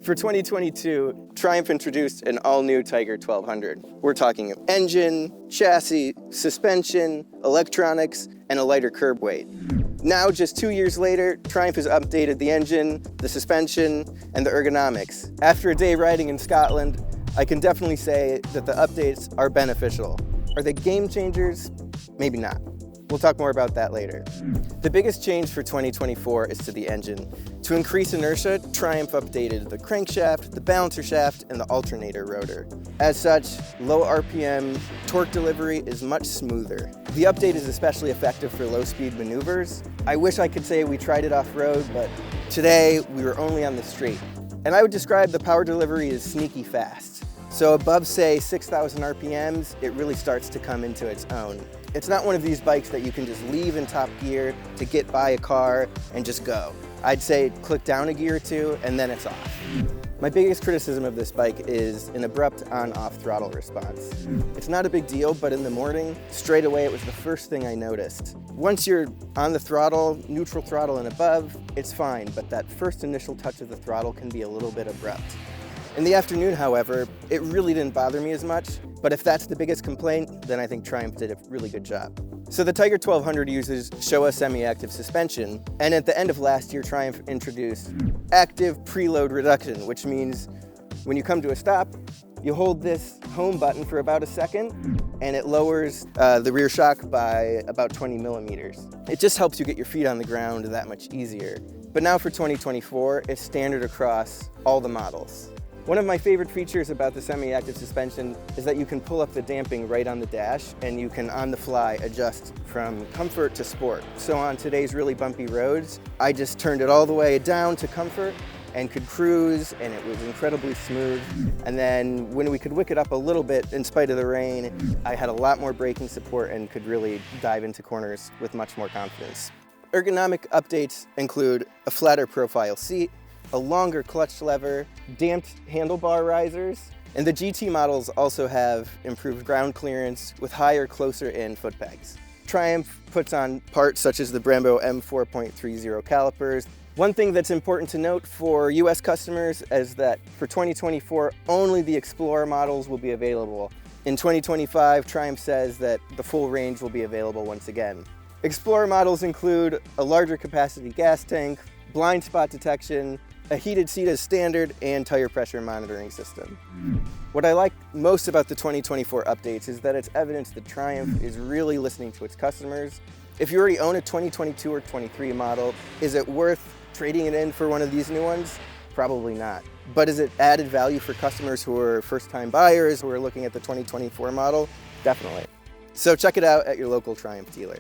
For 2022, Triumph introduced an all-new Tiger 1200. We're talking engine, chassis, suspension, electronics, and a lighter curb weight. Now, just 2 years later, Triumph has updated the engine, the suspension, and the ergonomics. After a day riding in Scotland, I can definitely say that the updates are beneficial. Are they game changers? Maybe not. We'll talk more about that later. The biggest change for 2024 is to the engine. To increase inertia, Triumph updated the crankshaft, the balancer shaft, and the alternator rotor. As such, low RPM torque delivery is much smoother. The update is especially effective for low-speed maneuvers. I wish I could say we tried it off-road, but today we were only on the straight. And I would describe the power delivery as sneaky fast. So above, say, 6,000 RPMs, it really starts to come into its own. It's not one of these bikes that you can just leave in top gear to get by a car and just go. I'd say click down a gear or two and then it's off. My biggest criticism of this bike is an abrupt on-off throttle response. It's not a big deal, but in the morning, straight away it was the first thing I noticed. Once you're on the throttle, neutral throttle and above, it's fine, but that first initial touch of the throttle can be a little bit abrupt. In the afternoon, however, it really didn't bother me as much, but if that's the biggest complaint, then I think Triumph did a really good job. So the Tiger 1200 uses Showa semi-active suspension, and at the end of last year, Triumph introduced Active Preload Reduction, which means when you come to a stop, you hold this home button for about a second, and it lowers the rear shock by about 20 millimeters. It just helps you get your feet on the ground that much easier. But now for 2024, it's standard across all the models. One of my favorite features about the semi-active suspension is that you can pull up the damping right on the dash and you can on the fly adjust from comfort to sport. So on today's really bumpy roads, I just turned it all the way down to comfort and could cruise, and it was incredibly smooth. And then when we could wick it up a little bit in spite of the rain, I had a lot more braking support and could really dive into corners with much more confidence. Ergonomic updates include a flatter profile seat, a longer clutch lever, damped handlebar risers, and the GT models also have improved ground clearance with higher, closer-in foot pegs. Triumph puts on parts such as the Brembo M4.30 calipers. One thing that's important to note for US customers is that for 2024, only the Explorer models will be available. In 2025, Triumph says that the full range will be available once again. Explorer models include a larger capacity gas tank, blind spot detection, a heated seat as standard, and tire pressure monitoring system. What I like most about the 2024 updates is that it's evidence that Triumph is really listening to its customers. If you already own a 2022 or 23 model, is it worth trading it in for one of these new ones? Probably not. But is it added value for customers who are first-time buyers who are looking at the 2024 model? Definitely. So check it out at your local Triumph dealer.